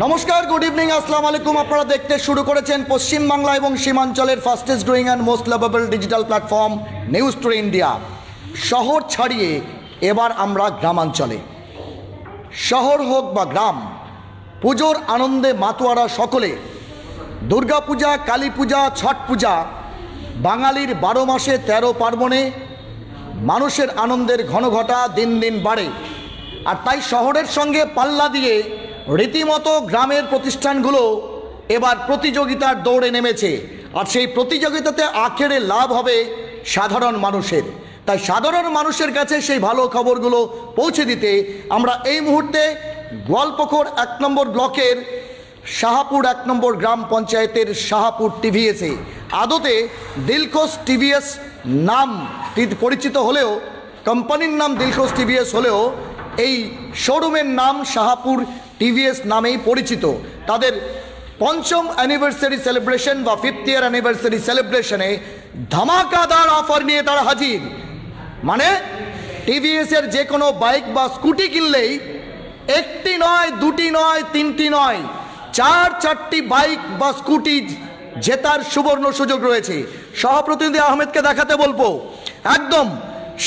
নমস্কার, good evening, আসসালামু আলাইকুম। আপনারা দেখতে শুরু করেছেন পশ্চিমবাংলা এবং সীমাঞ্চলের fastest growing and most lovable digital platform news today India. শহর ছাড়িয়ে এবার আমরা গ্রামাঞ্চলে। শহর হোক বা গ্রাম, পুজোর আনন্দে মাতোয়ারা সকলে। দুর্গাপূজা, কালী পূজা, ছট পূজা বাঙালির 12 মাসে 13 পার্বণে মানুষের আনন্দের ঘনঘটা দিন দিন বাড়ে। আর তাই শহরের সঙ্গে পাল্লা দিয়ে রীতিমতো গ্রামের প্রতিষ্ঠানগুলো এবার প্রতিযোগিতার দৌড়ে নেমেছে। আর সেই প্রতিযোগিতাতে আখেরে লাভ হবে সাধারণ মানুষের। তাই সাধারণ মানুষের কাছে সেই ভালো খবরগুলো পৌঁছে দিতে আমরা এই মুহূর্তে গোয়ালপুকুর 1 নম্বর ব্লকের শাহাপুর 1 নম্বর গ্রাম পঞ্চায়েতের শাহাপুর টিভিএসে। আদতে দিলখোশ টিভিএস নাম পরিচিত হলেও, কোম্পানির নাম দিলখোশ টিভিএস হলেও এই শোরুমের নাম শাহাপুর টিভিএস নামেই পরিচিত। তাদের 5ম অ্যানিভার্সারি সেলিব্রেশন বা 5th ইয়ার অ্যানিভার্সারি সেলিব্রেশনে ধামাকাদার অফার নিয়ে তারা হাজির। মানে টিভিএসের যে কোনো বাইক বা স্কুটি কিনলেই একটি নয়, দুটি নয়, তিনটি নয়, 4টি বাইক বা স্কুটি জেতার সুবর্ণ সুযোগ রয়েছে। সহপ্রতিনিধি আহমেদকে দেখাতে বলবো। একদম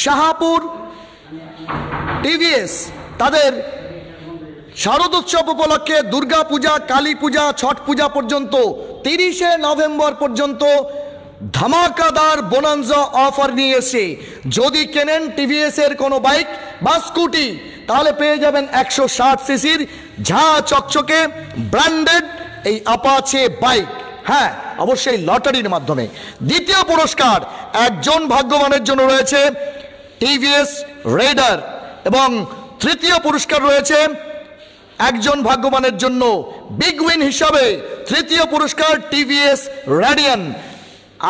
শাহাপুর টিভিএস তাদের শারদোৎসব উপলক্ষে দুর্গা পূজা, কালী পূজা, ছট পূজা পর্যন্ত 30শে নভেম্বর পর্যন্ত ধামাকাদার বোনান্সা অফার নিয়ে এসে যদি কেনেন টিভিএস এর কোনো বাইক বা স্কুটি, তাহলে পেয়ে যাবেন 160 সিসির ঝা চকচকে ব্র্যান্ডেড এই অ্যাপাচে বাইক। হ্যাঁ, অবশ্যই লটারির মাধ্যমে। দ্বিতীয় পুরস্কার একজন ভাগ্যবানের জন্য রয়েছে টিভিএস রেডার এবং তৃতীয় পুরস্কার রয়েছে একজন ভাগ্যবানের জন্য বিগ উইন হিসাবে তৃতীয় পুরস্কার টিভিএস রেডিয়ান।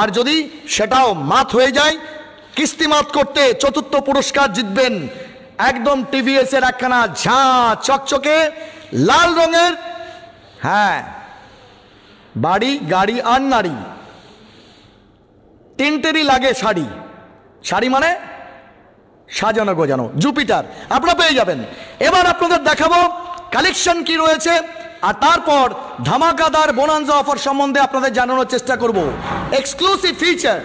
আর যদি সেটাও মাত হয়ে যায়, কিস্তিমাত করতে চতুর্থ পুরস্কার জিতবেন একদম টিভিএস এর একখানা ঝা চকচকে লাল রঙের, হ্যাঁ, বাড়ি, গাড়ি আর নারী তিনটেরই লাগে শাড়ি। শাড়ি মানে সাজানো গোজানো জুপিটার আপনারা পেয়ে যাবেন। এবার আপনাদের দেখাবো কালেকশন কি রয়েছে, আর তারপর ধামাকাদার বোনান্সা অফার সম্বন্ধে আপনাদের জানানোর চেষ্টা করব। এক্সক্লুসিভ ফিচার,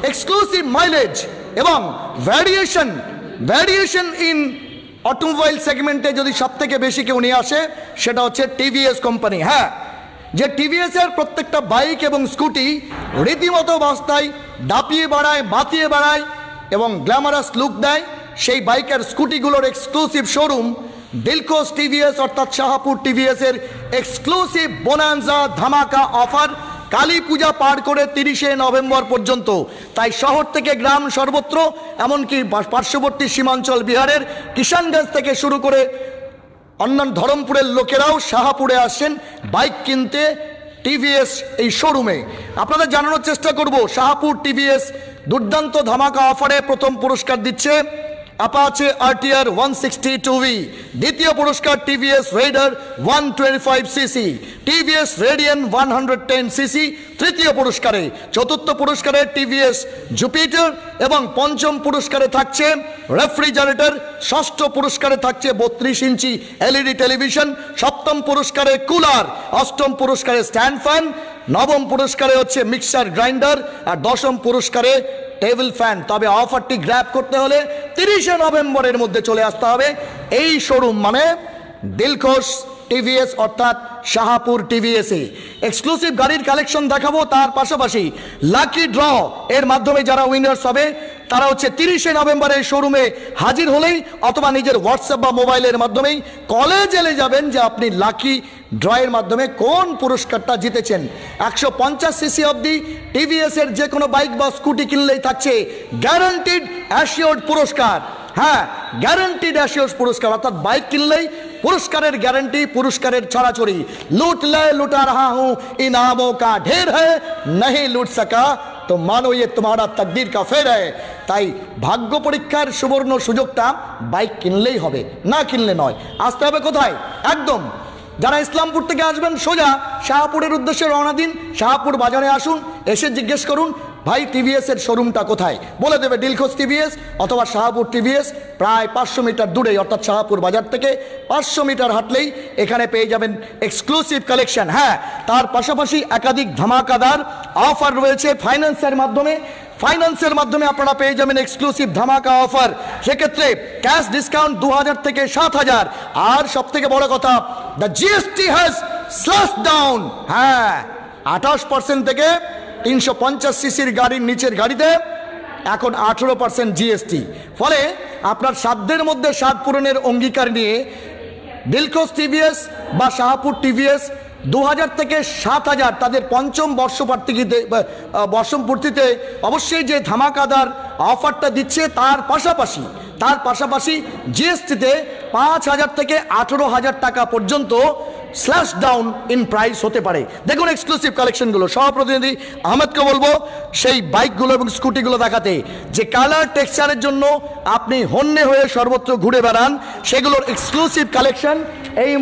এক্সক্লুসিভ মাইলেজ এবং ভ্যারিয়েশন ইন অটোমোবাইল সেগমেন্টে যদি সব থেকে বেশি কেউ নিয়ে আসে সেটা হচ্ছে টিভিএস কোম্পানি। হ্যাঁ, যে টিভিএস এর প্রত্যেকটা বাইক এবং স্কুটি রীতিমতো অবস্থায় দাপিয়ে বাড়ায়, বাতিয়ে বাড়ায় এবং গ্ল্যামারাস লুক দেয়, সেই বাইকের স্কুটিগুলোর এক্সক্লুসিভ শোরুম দিলখোশ টিভিএস অর্থাৎ শাহাপুর টিভিএস এর এক্সক্লুসিভ বোনান্সা ধামাকা অফার কালী পূজা পার করে 30শে নভেম্বর পর্যন্ত। তাই শহর থেকে গ্রাম সর্বত্র, এমনকি পার্শ্ববর্তী সীমাঞ্চল বিহারের কিষানগঞ্জ থেকে শুরু করে অন্যান্য ধরমপুরের লোকেরাও শাহাপুরে আসেন বাইক কিনতে টিভিএস এই শোরুমে। আপনাদের জানানোর চেষ্টা করব শাহাপুর টিভিএস দুর্দান্ত ধামাকা অফারে প্রথম পুরস্কার দিচ্ছে অ্যাপাচে আরটিআর 162V, দ্বিতীয় পুরস্কার TVS Raider 125 CC, TVS Radeon 110 CC তৃতীয় পুরস্কারে, চতুর্থ পুরস্কারে টিভিএস জুপিটার এবং পঞ্চম পুরস্কারে থাকছে রেফ্রিজারেটর, ষষ্ঠ পুরস্কারে থাকছে 32 ইঞ্চি এলইডি টেলিভিশন, সপ্তম পুরস্কারে কুলার, অষ্টম পুরস্কারে স্ট্যান্ড ফ্যান, নবম পুরস্কারে হচ্ছে মিক্সার গ্রাইন্ডার আর দশম পুরস্কারে টেবিল ফ্যান। তবে অফারটি গ্র্যাব করতে হলে 30শে নভেম্বরের মধ্যে চলে আসতে হবে এই শোরুম মানে দিলখোশ টিভিএস অর্থাৎ শাহাপুর টিভিএসে। এক্সক্লুসিভ গাড়ির কালেকশন দেখাবো, তার পাশাপাশি লাকি ড্র এর মাধ্যমে যারা উইনার্স হবে তারা হচ্ছে 30শে নভেম্বর এই শোরুমে হাজির হলেই অথবা নিজের হোয়াটসঅ্যাপ বা মোবাইলের মাধ্যমেই কলে জেলে যাবেন যে আপনি লাকি ড্রয়ের মাধ্যমে কোন পুরস্কারটা জিতেছেন। 150 সিসি অবধি টিভিএস এর যে কোনো বাইক বা স্কুটি কিনলেই থাকছে গ্যারান্টিড অ্যাসিওর্ড পুরস্কার। হ্যাঁ, গ্যারান্টিড অ্যাসিওর্ড পুরস্কার অর্থাৎ বাইক কিনলেই পুরস্কারের গ্যারান্টি, পুরস্কারের ছড়াছড়ি। লুট লে লুটা রাহা হুঁ, ইনামোं का ढेर है, नहीं लूट सका তো মানো ये तुम्हारा तकदीर का फेर है। তাই ভাগ্য পরীক্ষার সুবর্ণ সুযোগটা বাইক কিনলেই হবে, না কিনলে নয়। আসতে হবে কোথায়? একদম যারা ইসলামপুর থেকে আসবেন সোজা শাহাপুরের উদ্দেশ্যে রওনা দিন, শাহাপুর বাজারে আসুন, এসে জিজ্ঞেস করুন ভাই টিভিএস এর শোরুমটা কোথায়, বলে দেবে দিলখোজ টিভিএস অথবা শাহপুর টিভিএস, প্রায় 500 মিটার দূরেই, অর্থাৎ শাহপুর বাজার থেকে 500 মিটার হাঁটলেই এখানে পেয়ে যাবেন এক্সক্লুসিভ কালেকশন। হ্যাঁ, তার পাশাপাশি একাধিক ধামাকাদার অফার রয়েছে ফাইন্যান্সের মাধ্যমে আপনারা পেয়ে যাবেন এক্সক্লুসিভ ধামাকা অফার। সেক্ষেত্রে ক্যাশ ডিসকাউন্ট 2000 থেকে 7000, আর সব থেকে বড় কথা, the GST has slash down. হ্যাঁ, 28% থেকে 350 সিসির গাড়ির নিচের গাড়িতে এখন 18% জিএসটি। ফলে আপনার সাধ্যের মধ্যে স্বাদ পূরণের অঙ্গীকার নিয়ে দিলখোজ টিভিএস বা শাহপুর টিভিএস 2000 থেকে 7000 তাদের পঞ্চম বর্ষপূর্তিতে অবশ্যই যে ধামাকাদার অফারটা দিচ্ছে, তার পাশাপাশি জিএসটিতে 5000 থেকে 18000 টাকা পর্যন্ত স্ল্যাশ ডাউন ইন প্রাইস হতে পারে। দেখুন এক্সক্লুসিভ কালেকশনগুলো। সহপ্রতিনিধি আহমেদকে বলবো সেই বাইকগুলো এবং স্কুটিগুলো দেখাতে, যে কালার টেক্সচারের জন্য আপনি হন্যে হয়ে সর্বত্র ঘুরে বেড়ান, সেগুলোর এক্সক্লুসিভ কালেকশন এই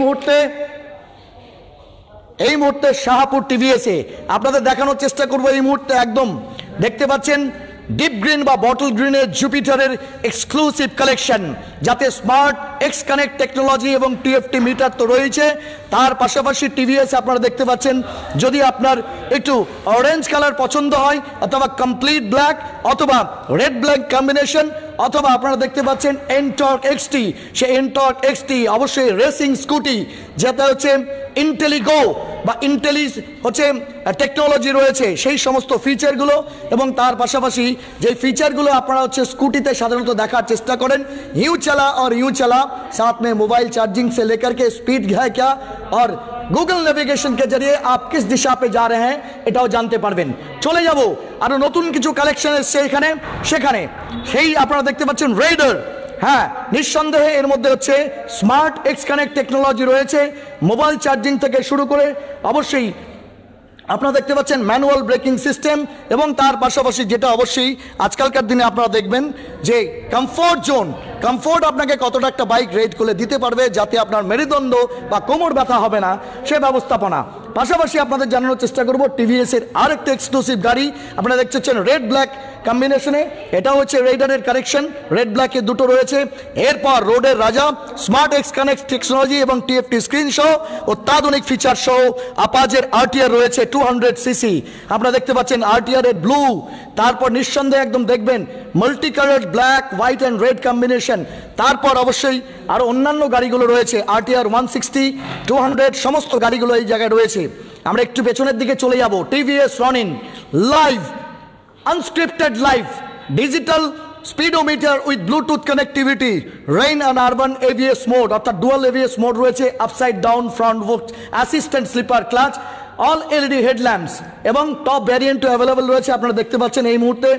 মুহূর্তে শাহপুর টিভিএসে আপনাদের দেখানোর চেষ্টা করব। এই মুহূর্তে একদম দেখতে পাচ্ছেন ডিপ গ্রিন বা বটল গ্রিনের জুপিটারের এক্সক্লুসিভ কালেকশন, যাতে স্মার্ট এক্স কানেক্ট টেকনোলজি এবং টিএফটি মিটার তো রয়েছে, তার পাশাপাশি টিভিএস আপনারা দেখতে পাচ্ছেন, যদি আপনার একটু অরেঞ্জ কালার পছন্দ হয় অথবা কমপ্লিট ব্ল্যাক অথবা রেড ব্ল্যাক কম্বিনেশন, অথবা আপনারা দেখতে পাচ্ছেন এনটর্ক এক্সটি, সে এনটর্ক এক্সটি অবশ্যই রেসিং স্কুটি, যেটা হচ্ছে ইন্টেলিগো বা ইন্টেলিজ হচ্ছে টেকনোলজি রয়েছে, সেই সমস্ত ফিচারগুলো, এবং তার পাশাপাশি যে ফিচারগুলো আপনারা হচ্ছে স্কুটিতে সাধারণত দেখার চেষ্টা करें, यूं चला और यूं चला, साथ में मोबाइल चार्जिंग से लेकर के स्पीड है क्या और গুগল নেভিগেশন के जरिए आप किस दिशा पे जा रहे हैं এটাও জানতে পারবেন। চলে যাব আরো নতুন কিছু কালেকশন এসেছে সেখানে সেই আপনারা দেখতে পাচ্ছেন রেইডার। হ্যাঁ, নিঃসন্দেহে এর মধ্যে হচ্ছে স্মার্ট এক্স কানেক্ট টেকনোলজি রয়েছে, মোবাইল চার্জিং থেকে শুরু করে অবশ্যই আপনারা দেখতে পাচ্ছেন ম্যানুয়াল ব্রেকিং সিস্টেম, এবং তার পাশাপাশি যেটা অবশ্যই আজকালকার দিনে আপনারা দেখবেন যে কমফোর্ট আপনাকে কতটা একটা বাইক রেড করে দিতে পারবে যাতে আপনার মেরুদণ্ড বা কোমর ব্যথা হবে না, সে ব্যবস্থাপনা। পাশাপাশি আপনাদের জানানোর চেষ্টা করব টিভিএস এর আরেকটা এক্সক্লুসিভ গাড়ি আপনারা দেখছেন রেড ব্ল্যাক কম্বিনেশনে, এটা হচ্ছে রেইডারের কালেকশন, রেড ব্ল্যাকে দুটো রয়েছে। এরপর রোডের রাজা স্মার্ট এক্স কানেক্ট টেকনোলজি এবং টিএফটি স্ক্রিন সহ অত্যাধুনিক ফিচার সহ আপাজের আরটিআর রয়েছে 200 সিসি, আপনারা দেখতে পাচ্ছেন আরটিআর এর ব্লু, তারপর নিঃসন্দেহে একদম দেখবেন multi colour black white and red combination, তারপর অবশ্যই আরো অন্যান্য গাড়িগুলো রয়েছে আরটিআর 160 200 সমস্ত গাড়িগুলো এই জায়গায় রয়েছে। আমরা একটু পেছনের দিকে চলে যাব। TVS Ronin live unscripted live digital speedometer with bluetooth connectivity, rain and urban ABS mode অর্থাৎ dual ABS mode রয়েছে, upside down front fork assistant slipper clutch, all LED headlamps এবং টপ ভ্যারিয়েন্টও অ্যাভেলেবল রয়েছে। আপনারা দেখতে পাচ্ছেন এই মুহূর্তে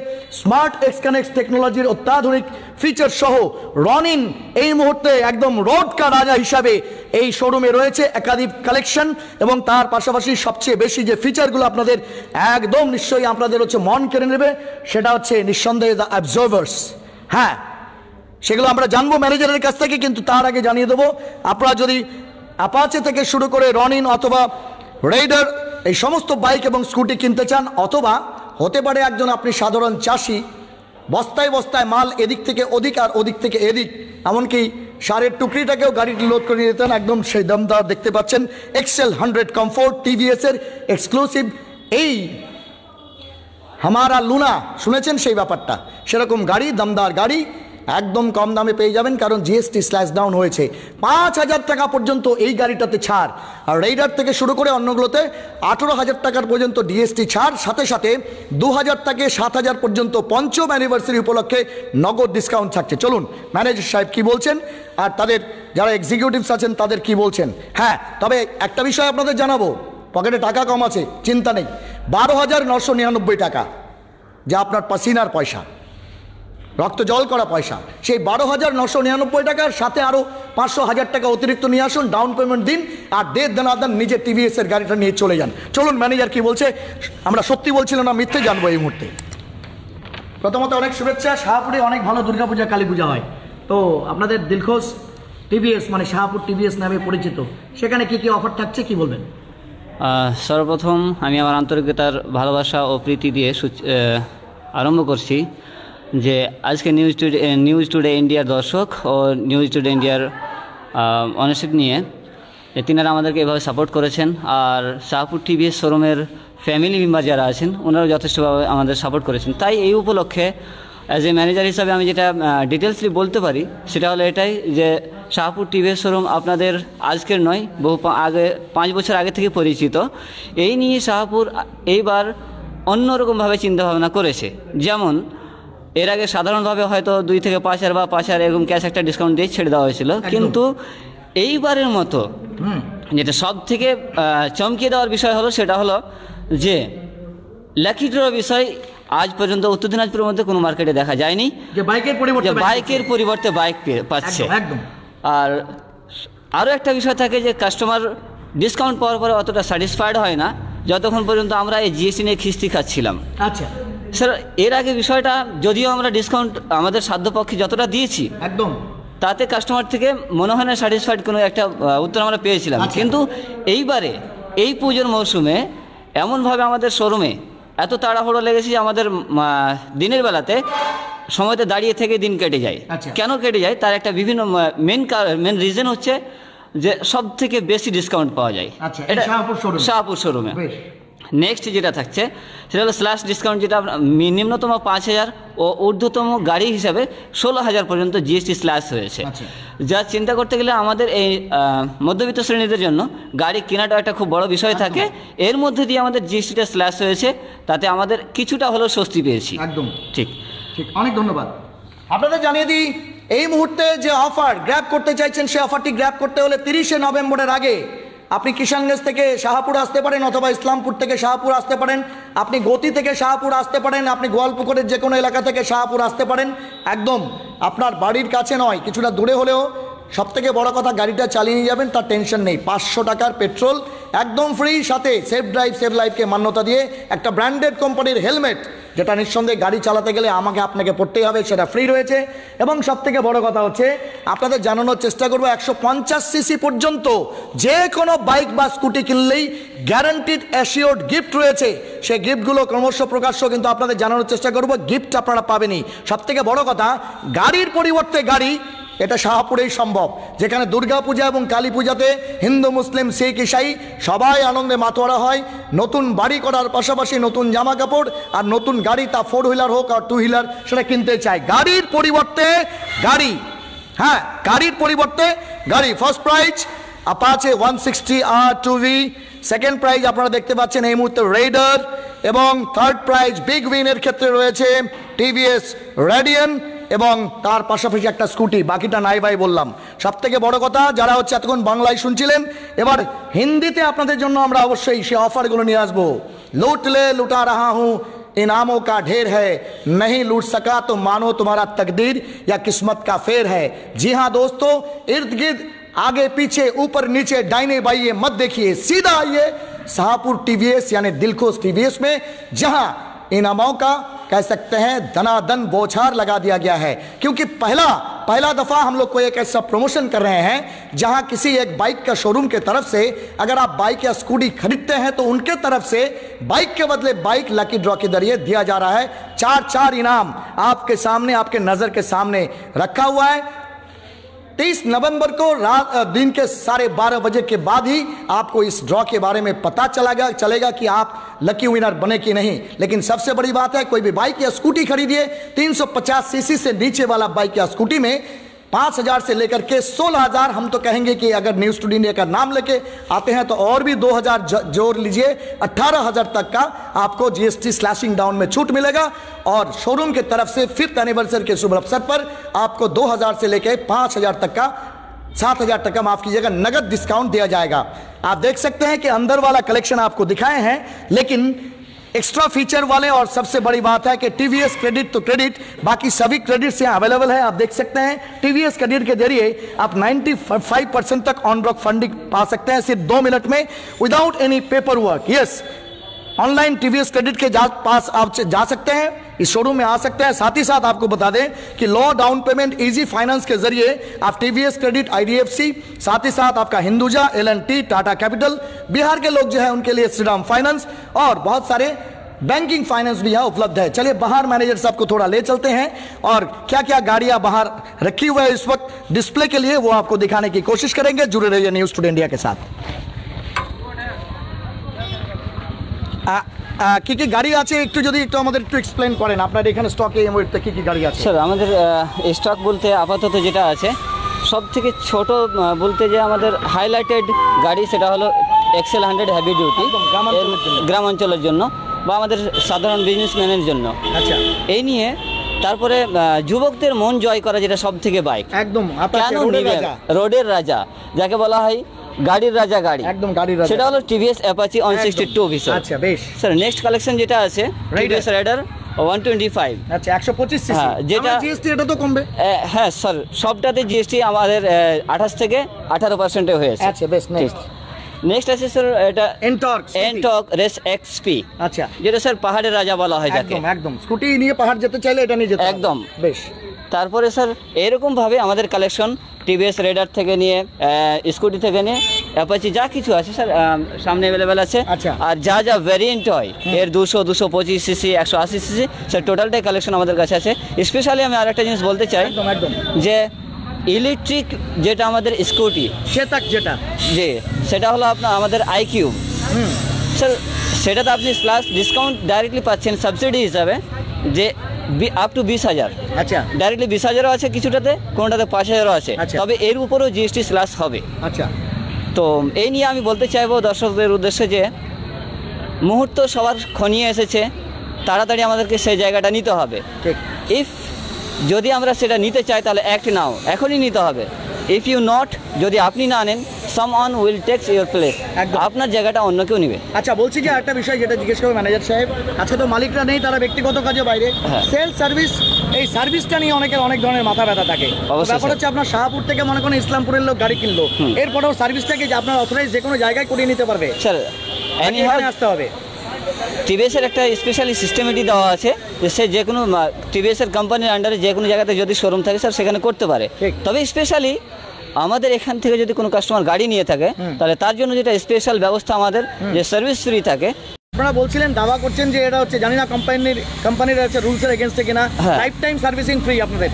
স্মার্ট এক্স কানেক্ট টেকনোলজির অত্যাধুনিক ফিচার সহ রনিন এই মুহূর্তে একদম রোড কা রাজা হিসাবে এই শোরুমে রয়েছে একাধিক কালেকশন, এবং তার পাশাপাশি সবচেয়ে বেশি যে ফিচারগুলো আপনাদের একদম নিশ্চয়ই আপনাদের হচ্ছে মন কেড়ে নেবে, সেটা হচ্ছে নিঃসন্দেহে দ্য অবজারভার্স। হ্যাঁ, সেগুলো আমরা জানবো ম্যানেজারের কাছ থেকে, কিন্তু তার আগে জানিয়ে দেবো আপনারা যদি অ্যাপাচে থেকে শুরু করে রনিন অথবা রেইডার এই সমস্ত বাইক এবং স্কুটি কিনতে চান, অথবা হতে পারে একজন আপনি সাধারণ চাষি, বস্তায় বস্তায় মাল এদিক থেকে ওদিক আর ওদিক থেকে এদিক, এমনকি সারের টুকরিটাকেও গাড়িটি লোড করে দিতেন, একদম সেই দামদার দেখতে পাচ্ছেন এক্সেল 100 কমফোর্ট টিভিএস এর এক্সক্লুসিভ এই হামারা লুনা, শুনেছেন সেই ব্যাপারটা, সেরকম গাড়ি, দামদার গাড়ি একদম কম দামে পেয়ে যাবেন, কারণ জিএসটি স্ল্যাশ ডাউন হয়েছে। 5000 টাকা পর্যন্ত এই গাড়িটাতে ছাড়, আর রেইডার থেকে শুরু করে অন্যগুলোতে 18000 টাকার পর্যন্ত ডিএসটি ছাড়, সাথে সাথে 2000 থেকে 7000 পর্যন্ত পঞ্চম অ্যানিভার্সারি উপলক্ষে নগদ ডিসকাউন্ট থাকছে। চলুন ম্যানেজার সাহেব কি বলছেন আর তাদের যারা এক্সিকিউটিভস আছেন তাদের কি বলছেন। হ্যাঁ, তবে একটা বিষয় আপনাদের জানাবো, পকেটে টাকা কম আছে চিন্তা নেই, 12,999 টাকা, যা আপনার পাসিনার পয়সা, রক্ত জল করা পয়সা, সেই 12,999 টাকার সাথে আরও 500,000 টাকা অতিরিক্ত নিয়ে আসুন, ডাউন পেমেন্ট দিন, আর দেন নিজের টিভিএস এর গাড়িটা নিয়ে চলে যান। চলুন ম্যানেজার কি বলছে, আমরা সত্যি বলছিলাম না মিথ্যে জানবো এই মুহূর্তে। প্রথমত অনেক শুভেচ্ছা, শাহপুরে অনেক ভালো দুর্গাপূজা কালী পূজা হয়, তো আপনাদের দিলখোজ টিভিএস মানে শাহপুর টিভিএস নামে পরিচিত, সেখানে কি কি অফার থাকছে কি বলবেন। সর্বপ্রথম আমি আমার আন্তরিকতার ভালোবাসা ও প্রীতি দিয়ে আরম্ভ করছি যে আজকে নিউজ টুডে ইন্ডিয়ার দর্শক ও নিউজ টুডে ইন্ডিয়ার অনারশিপ নিয়ে তিনারা আমাদেরকে এভাবে সাপোর্ট করেছেন। আর শাহপুর টিভিএস শোরুমের ফ্যামিলি মেম্বার যারা আছেন ওনারাও যথেষ্টভাবে আমাদের সাপোর্ট করেছেন। তাই এই উপলক্ষে অ্যাজ এ ম্যানেজার হিসাবে আমি যেটা ডিটেলসলি বলতে পারি সেটা হলো এটাই যে শাহপুর টিভিএস শোরুম আপনাদের আজকের নয়, বহু আগে 5 বছর আগে থেকে পরিচিত। এই নিয়ে শাহপুর এইবার অন্যরকমভাবে চিন্তাভাবনা করেছে। যেমন এর আগে সাধারণভাবে হয়তো 2 থেকে 5,000 বা 5,000 এরকম ক্যাশ একটা ডিসকাউন্ট দিয়ে ছেড়ে দেওয়া হয়েছিল, কিন্তু এইবারের মতো যেটা সব থেকে চমকিয়ে দেওয়ার বিষয় হলো সেটা হলো যে লাকি ড্র বিষয় আজ পর্যন্ত উত্তর দিনাজপুরের মধ্যে কোনো মার্কেটে দেখা যায়নি যে বাইকের পরিবর্তে বাইক পাচ্ছে। আর আরও একটা বিষয় থাকে যে কাস্টমার ডিসকাউন্ট পাওয়ার পরে অতটা স্যাটিসফাইড হয় না যতক্ষণ পর্যন্ত আমরা এই জিএসটি নিয়ে খিস্তি খাচ্ছিলাম। আচ্ছা স্যার, এর আগে বিষয়টা যদিও আমরা ডিসকাউন্ট আমাদের সাধ্যপক্ষে যতটা দিয়েছি একদম তাতে কাস্টমার থেকে মনে হয় না স্যাটিসফাইড কোনো একটা উত্তর আমরা পেয়েছিলাম। কিন্তু এইবারে এই পুজোর মৌসুমে এমনভাবে আমাদের শোরুমে এত তাড়াহুড়ো লেগেছে যে আমাদের দিনের বেলাতে সময়তে দাঁড়িয়ে থেকে দিন কেটে যায়। কেন কেটে যায় তার একটা বিভিন্ন মেন রিজন হচ্ছে যে সব থেকে বেশি ডিসকাউন্ট পাওয়া যায় এটা শাহপুর শোরুমে। নেক্সট যেটা থাকছে সেটা হলো স্ল্যাশ ডিসকাউন্ট, যেটা নিম্নতম 5,000 ও ঊর্ধ্বতম গাড়ি হিসাবে 16,000 পর্যন্ত জিএসটি স্ল্যাশ হয়েছে। যা চিন্তা করতে গেলে আমাদের এই মধ্যবিত্ত শ্রেণীদের জন্য গাড়ি কেনাটা একটা খুব বড় বিষয় থাকে। এর মধ্যে দিয়ে আমাদের জিএসটিটা স্ল্যাশ হয়েছে, তাতে আমাদের কিছুটা হলেও স্বস্তি পেয়েছি। একদম ঠিক, অনেক ধন্যবাদ। আপনাদের জানিয়ে দিই এই মুহূর্তে যে অফার গ্র্যাব করতে চাইছেন সেই অফারটি গ্র্যাব করতে হলে 30শে নভেম্বরের আগে আপনি কিষানগঞ্জ থেকে শাহপুর আসতে পারেন, অথবা ইসলামপুর থেকে শাহপুর আসতে পারেন, আপনি গতি থেকে শাহপুর আসতে পারেন, আপনি গোয়ালপুকুরের যে কোনো এলাকা থেকে শাহপুর আসতে পারেন। একদম আপনার বাড়ির কাছে নয়, কিছুটা দূরে হলেও সবথেকে বড় কথা গাড়িটা চালিয়ে নিয়ে যাবেন, তার টেনশন নেই। 500 টাকার পেট্রোল একদম ফ্রি, সাথে সেফ ড্রাইভ সেভ লাইফকে মান্যতা দিয়ে একটা ব্র্যান্ডেড কোম্পানির হেলমেট, যেটা নিঃসন্দেহে গাড়ি চালাতে গেলে আপনাকে পড়তেই হবে, সেটা ফ্রি রয়েছে। এবং সবথেকে বড় কথা হচ্ছে আপনাদের জানানোর চেষ্টা করবো 150 সিসি পর্যন্ত যে কোনো বাইক বা স্কুটি কিনলেই গ্যারান্টিড অ্যাসিওর্ড গিফট রয়েছে। সেই গিফটগুলো ক্রমশ প্রকাশ্য কিন্তু আপনাদের জানানোর চেষ্টা করবো, গিফট আপনারা পাবেনই। সবথেকে বড় কথা, গাড়ির পরিবর্তে গাড়ি, এটা শাহপুরেই সম্ভব, যেখানে দুর্গাপূজা এবং কালী পূজাতে হিন্দু মুসলিম শিখ ইসাই সবাই আনন্দে মাতোয়ারা হয়। নতুন বাড়ি করার পাশাপাশি নতুন জামা কাপড় আর নতুন গাড়ি, তা 4 হুইলার হোক আর 2 হুইলার, সেটা কিনতে চায়। গাড়ির পরিবর্তে গাড়ি, হ্যাঁ গাড়ির পরিবর্তে গাড়ি। First prize Apache 160 R2V, second prize আপনারা দেখতে পাচ্ছেন এই মুহূর্তে রেইডার, এবং থার্ড প্রাইজ বিগ উইনের ক্ষেত্রে রয়েছে টিভিএস রেডিয়ন এবং তার পাশাপাশি একটা স্কুটি। বাকিটা নাই ভাই বললাম। সব থেকে বড় কথা, যারা হচ্ছে এতক্ষণ বাংলায় শুনছিলেন, এবার হিন্দিতে আপনাদের জন্য আমরা অবশ্যই সে অফারগুলো নিয়ে আসবো। লুট লে লুটা রাহা হুঁ, इनामों का ढेर है, नहीं लूट सका तो मानो तुम्हारा तकदीर या किस्मत का फेर है। जी हाँ दोस्तों, इर्द गिर्द आगे पीछे ऊपर नीचे दाहिने बाइये मत देखिए, सीधा आइए शाहपुर टीवीएस यानी दिलखुश टीवीएस में, जहां इनामों का कह सकते हैं धनाधन बौछार लगा दिया गया है। क्योंकि पहला दफा हम लोग को एक ऐसा प्रमोशन कर रहे हैं जहां किसी एक बाइक का शोरूम के तरफ से अगर आप बाइक या स्कूटी खरीदते हैं तो उनके तरफ से बाइक के बदले बाइक लकी ड्रॉ के जरिए दिया जा रहा है। 4 इनाम आपके सामने, आपके नजर के सामने रखा हुआ है। 30 नवंबर को दिन के 12:30 बजे के बाद ही आपको इस ड्रॉ के बारे में पता चलेगा कि आप लकी विनर बने कि नहीं। लेकिन सबसे बड़ी बात है, कोई भी बाइक या स्कूटी खरीदिए, 350 सीसी से नीचे वाला बाइक या स्कूटी में 5,000 से लेकर के 16,000, हम तो कहेंगे कि अगर न्यूज़ टुडे इंडिया का नाम लेके आते हैं तो और भी 2,000 जोड़ लीजिए, 18,000 तक का आपको जीएसटी स्लैशिंग डाउन में छूट मिलेगा। और शोरूम की तरफ से 5th एनिवर्सरी के शुभ अवसर पर आपको 2,000 से लेकर 5,000 तक का, 7,000 तक का माफ कीजिएगा, नगद डिस्काउंट दिया जाएगा। आप देख सकते हैं कि अंदर वाला कलेक्शन आपको दिखाए हैं, लेकिन एक्स्ट्रा फीचर वाले, और सबसे बड़ी बात है कि टीवीएस क्रेडिट तो क्रेडिट, बाकी सभी क्रेडिट्स यहाँ अवेलेबल है। आप देख सकते हैं टीवीएस क्रेडिट के जरिए आप 95% तक ऑन ब्लॉक फंडिंग पा सकते हैं सिर्फ 2 मिनट में, without any paper work. Yes, online TVS credit के पास आप जा सकते हैं, इस शोरूम में आ सकते हैं। साथ ही साथ आपको बता दें कि लो डाउन पेमेंट इजी फाइनेंस के जरिए आप टीवीएस क्रेडिट, आईडीएफसी, साथ ही साथ आपका हिंदुजा, एल&टी, टाटा कैपिटल, बिहार के लोग जो है उनके लिए श्रीराम फाइनेंस और बहुत सारे बैंकिंग फाइनेंस भी यहाँ उपलब्ध है। चलिए बाहर मैनेजर साहब को थोड़ा ले चलते हैं और क्या क्या गाड़ियां बाहर रखी हुई है इस वक्त डिस्प्ले के लिए वो आपको दिखाने की कोशिश करेंगे। जुड़े रहिए न्यूज़ टुडे इंडिया के साथ। কি কি গাড়ি আছে একটু যদি একটু আমাদের একটু এক্সপ্লেন করেন, আপনার এখানে স্টকে এই মুহূর্তে কি কি গাড়ি আছে? স্যার আমাদের স্টক বলতে আপাতত যেটা আছে সব থেকে ছোট বলতে যে আমাদের হাইলাইটেড গাড়ি সেটা হলো এক্সেল 100 হেভি ডিউটি গ্রাম অঞ্চলের জন্য বা আমাদের সাধারণ বিজনেসম্যানের জন্য। আচ্ছা, এই নিয়ে তারপরে যুবকদের মন জয় করা যেটা সব থেকে বাইক, একদম কেন নিবে রোডের রাজা যাকে বলা হয়, গাড়ির রাজা গাড়ি, একদম গাড়ির রাজা, সেটা হলো টিভিএস অ্যাপাচি 162 অফিসার। আচ্ছা বেশ স্যার নেক্সট কালেকশন যেটা আছে টিভিএস রাইডার 125। আচ্ছা 125 সিসি, হ্যাঁ, যেটা জিএসটি এটা তো কমবে। হ্যাঁ স্যার সবটাতে জিএসটি আমাদের 28 থেকে 18% হয়েছে। আচ্ছা বেশ নেক্সট আছে স্যার এটা এনটর্ক রেস এক্সপি। আচ্ছা, যেটা স্যার পাহাড়ের রাজা বলা হয় যাকে। একদম একদম স্কুটি নিয়ে পাহাড় যেতে চাইলে এটা নিয়ে যেতে একদম বেশ। তারপরে স্যার এরকমভাবে আমাদের কালেকশন টিভিএস রাইডার থেকে নিয়ে স্কুটি থেকে নিয়ে অ্যাপাচি যা কিছু আছে স্যার সামনে অ্যাভেলেবেল আছে। আচ্ছা, আর যা যা ভ্যারিয়েন্ট হয় এর 200, 225 সিসি, 180 সিসি স্যার টোটালটাই কালেকশন আমাদের কাছে আছে। স্পেশালি আমি আরেকটা জিনিস বলতে চাই একদম যে ইলেকট্রিক যেটা আমাদের স্কুটি চেতাক যেটা যে সেটা হলো আপনার আমাদের আইকিউ স্যার, সেটাতে আপনি প্লাস ডিসকাউন্ট ডাইরেক্টলি পাচ্ছেন সাবসিডি হিসাবে যে আপ টু 20,000। আচ্ছা, ডাইরেক্টলি 20,000ও আছে কিছুটাতে, কোনোটাতে 5,000ও আছে। আচ্ছা, তবে এর উপরেও জিএসটি স্ল্যাশ হবে। আচ্ছা, তো এই নিয়ে আমি বলতে চাইবো দর্শকদের উদ্দেশ্যে যে মুহূর্ত সবার ক্ষণিয়ে এসেছে, তাড়াতাড়ি আমাদেরকে সেই জায়গাটা নিতে হবে। ঠিক, যদি আমরা সেটা নিতে চাই তাহলে অ্যাক্ট নাও, এখনই নিতে হবে। ইফ ইউ নট, যদি আপনি না নেন someone will takes your place, আপনার জায়গাটা অন্য কেউ নেবে। আচ্ছা বলছি যে একটা বিষয় যেটা জিজ্ঞেস করবো ম্যানেজার সাহেব, আজকে তো মালিকরা নেই, তারা ব্যক্তিগত কাজে বাইরে, সেল সার্ভিস, এই সার্ভিসটা নিয়ে অনেকের অনেক ধরনের মাথা ব্যথা থাকে। ব্যাপার হচ্ছে আপনার শাহপুর থেকে মনে করেন ইসলামপুরের লোক গাড়ি কিনলো, এরপরেও সার্ভিসটাকে যে আপনার অথরাইজ যে কোনো জায়গায় করিয়ে নিতে পারবে স্যার, এখানে আসতে হবে। টিভিএসের একটা স্পেশালি সিস্টেমেটিক দেওয়া আছে যে সে যে কোনো টিভিএসের কোম্পানির আন্ডারে যে কোনো জায়গাতে যদি শোরুম থাকে স্যার সেখানে করতে পারে। তবে স্পেশালি আমাদের এখান থেকে যদি কোনো কাস্টমার গাড়ি নিয়ে থাকে তাহলে তার জন্য যেটা স্পেশাল ব্যবস্থা আমাদের যে সার্ভিস ফ্রি থাকে। আপনারা বলছিলেন দাবা করছেন যে এটা হচ্ছে জানি না কোম্পানির হচ্ছে রুলসের এগেনস্টে কিনা, লাইফ টাইম সার্ভিসিং ফ্রি আপনাদের?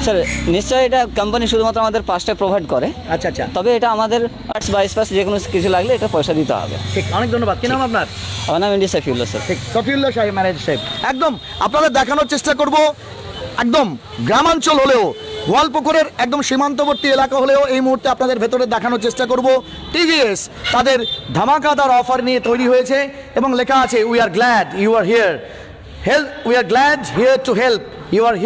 স্যার নিশ্চয়ই এটা কোম্পানি শুধুমাত্র আমাদের পাঁচটা প্রোভাইড করে। আচ্ছা আচ্ছা, তবে এটা আমাদের পার্টস বা স্পেস যে কোনো কিছু লাগলে এটা পয়সা দিতে হবে। ঠিক, অনেক ধন্যবাদ। কি নাম আপনার? আমার নাম এমডি সফিউল্লাহ স্যার। ঠিক, সফিউল্লাহ সাহেব, ম্যানেজার সাহেব। একদম আপনাদের দেখানোর চেষ্টা করব, একদম গ্রামাঞ্চল হলেও গোয়ালপুকুরের একদম সীমান্তবর্তী এলাকা হলেও এই মুহূর্তে আপনাদের ভেতরে দেখানোর চেষ্টা করব টিভিএস তাদের ধামাকাদার অফার নিয়ে তৈরি হয়েছে এবং লেখা আছে we are glad you are here, we are glad here to help, you are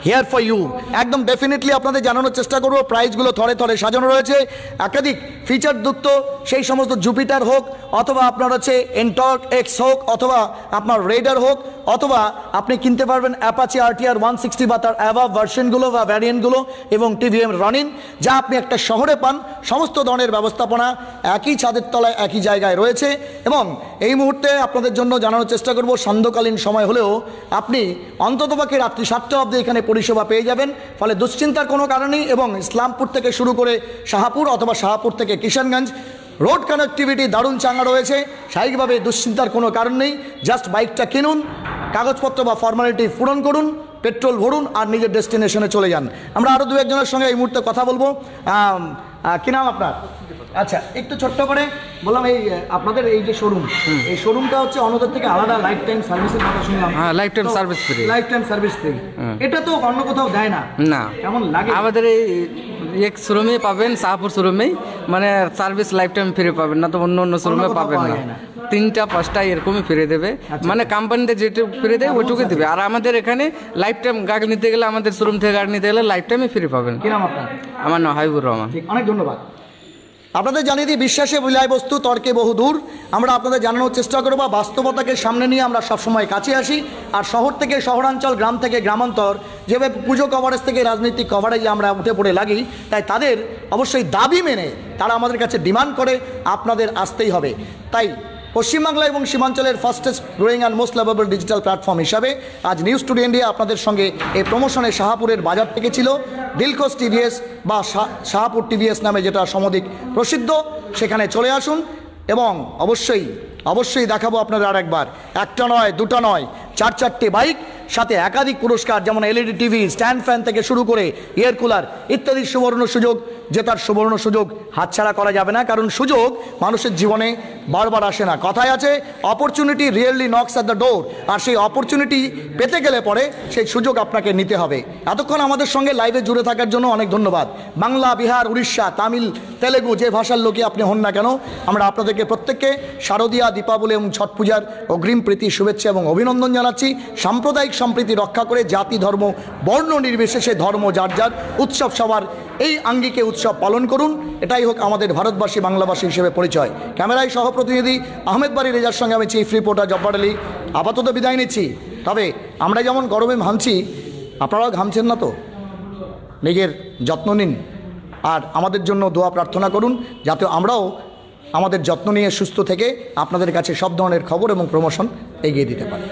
here for you. একদম ডেফিনেটলি আপনাদের জানানোর চেষ্টা করব, প্রাইসগুলো থরে থরে সাজানো রয়েছে, একাধিক ফিচারযুক্ত সেই সমস্ত জুপিটার হোক অথবা আপনার হচ্ছে এনটর্ক এক্স হোক অথবা আপনার রেডার হোক অথবা আপনি কিনতে পারবেন অ্যাপাচি আরটিআর 160 বা তার অ্যাভাব ভার্সনগুলো বা ভ্যারিয়েন্টগুলো এবং টিভিএম রনিন, যা আপনি একটা শহরে পান। সমস্ত ধরনের ব্যবস্থাপনা একই ছাদের তলায় একই জায়গায় রয়েছে এবং এই মুহূর্তে আপনাদের জন্য জানানোর চেষ্টা করব সান্ধ্যকালীন সময় হলেও আপনি অন্ততপক্ষে রাত্রি 7টা অবধি এখানে পরিষেবা পেয়ে যাবেন। ফলে দুশ্চিন্তার কোনো কারণেই এবং ইসলামপুর থেকে শুরু করে শাহপুর অথবা শাহপুর থেকে কিষানগঞ্জ রোড কানেক্টিভিটি দারুণ চাঙ্গা রয়েছে। স্বাভাবিকভাবে দুশ্চিন্তার কোনো কারণ নেই, জাস্ট বাইকটা কিনুন, কাগজপত্র বা ফর্মালিটি পূরণ করুন, পেট্রোল ভরুন আর নিজের ডেস্টিনেশনে চলে যান। আমরা আরও দু একজনের সঙ্গে এই মুহূর্তে কথা বলবো। কি নাম আপনার? আচ্ছা একটু ছোট্ট করে বললাম, এই আপনাদের এই যে শোরুম, এই শোরুমটা হচ্ছে অন্যদের থেকে আলাদা, লাইফ টাইম সার্ভিসের কথা শুনলাম। হ্যাঁ, life time service free. Life time service free, এটা তো অন্য কোথাও দেয় না। না, কেমন লাগে? আমাদের এই এক শোরুমে পাবেন, শাহপুর শোরুমেই, মানে সার্ভিস লাইফ টাইম ফ্রি পাবেন না, তো অন্য অন্য শোরুমে পাবেন না। 3টা 5টা এরকমই ফিরে দেবে, মানে কোম্পানিতে যেটুকু ফিরে দেয় ওইটুকুই দেবে। আর আমাদের এখানে লাইফ টাইম গাড়ি নিতে গেলে, আমাদের শোরুম থেকে গাড়ি নিতে গেলে লাইফ টাইমে ফ্রি পাবেন। কি নাম আপনার? আমার নাম হাবিবুর রহমান। অনেক ধন্যবাদ। আপনাদের জানিয়ে দিই, বিশ্বাসে বিলাই বস্তু, তর্কে বহুদূর। আমরা আপনাদের জানানোর চেষ্টা করবো, বাস্তবতাকে সামনে নিয়ে আমরা সবসময় কাছে আসি। আর শহর থেকে শহরাঞ্চল, গ্রাম থেকে গ্রামান্তর, যেভাবে পুজো কভারেজ থেকে রাজনৈতিক কভারেজে আমরা উঠে পড়ে লাগি, তাই তাদের অবশ্যই দাবি মেনে তারা আমাদের কাছে ডিমান্ড করে আপনাদের আসতেই হবে। তাই পশ্চিমবাংলা এবং সীমাঞ্চলের fastest growing and most lovable digital platform হিসাবে আজ নিউজ টুডে ইন্ডিয়া আপনাদের সঙ্গে এই প্রমোশনে শাহপুরের বাজার থেকে ছিল দিলখোশ টিভিএস বা শাহপুর টিভিএস নামে যেটা সমধিক প্রসিদ্ধ, সেখানে চলে আসুন এবং অবশ্যই অবশ্যই দেখাবো আপনাদের আরেকবার। একটা নয়, দুটো নয়, 4-4টে বাইক, সাথে একাধিক পুরস্কার, যেমন এলইডি টিভি, স্ট্যান্ড ফ্যান থেকে শুরু করে এয়ার কুলার ইত্যাদি সুবর্ণ সুযোগ, জেতার সুবর্ণ সুযোগ হাতছাড়া করা যাবে না। কারণ সুযোগ মানুষের জীবনে বারবার আসে না। কথায় আছে, opportunity really knocks at the door. আর সেই অপরচুনিটি পেতে গেলে পরে সেই সুযোগ আপনাকে নিতে হবে। এতক্ষণ আমাদের সঙ্গে লাইভে জুড়ে থাকার জন্য অনেক ধন্যবাদ। বাংলা, বিহার, উড়িষ্যা, তামিল, তেলেগু, যে ভাষার লোকই আপনি হন না কেন, আমরা আপনাদেরকে প্রত্যেককে শারদীয়া, দীপাবলি এবং ছট পূজার অগ্রিম প্রীতি, শুভেচ্ছা এবং অভিনন্দন জানাচ্ছি। সাম্প্রদায়িক সম্প্রীতি রক্ষা করে জাতি, ধর্ম, বর্ণ নির্বিশেষে ধর্ম যার যার, উৎসব সবার, এই আঙ্গিকে উৎসব পালন করুন। এটাই হোক আমাদের ভারতবাসী, বাংলাবাসী হিসেবে পরিচয়। ক্যামেরায় সহপ্রতিনিধি আহমেদ বাড়ি রেজার সঙ্গে আমি চিফ রিপোর্টার জব্বার আলী আপাতত বিদায় নিচ্ছি। তবে আমরা যেমন গরমে ঘামছি, আপনারাও ঘামছেন না তো? নিজের যত্ন নিন আর আমাদের জন্য দোয়া প্রার্থনা করুন, যাতে আমরাও আমাদের যত্ন নিয়ে সুস্থ থেকে আপনাদের কাছে সব ধরনের খবর এবং প্রমোশন এগিয়ে দিতে পারি।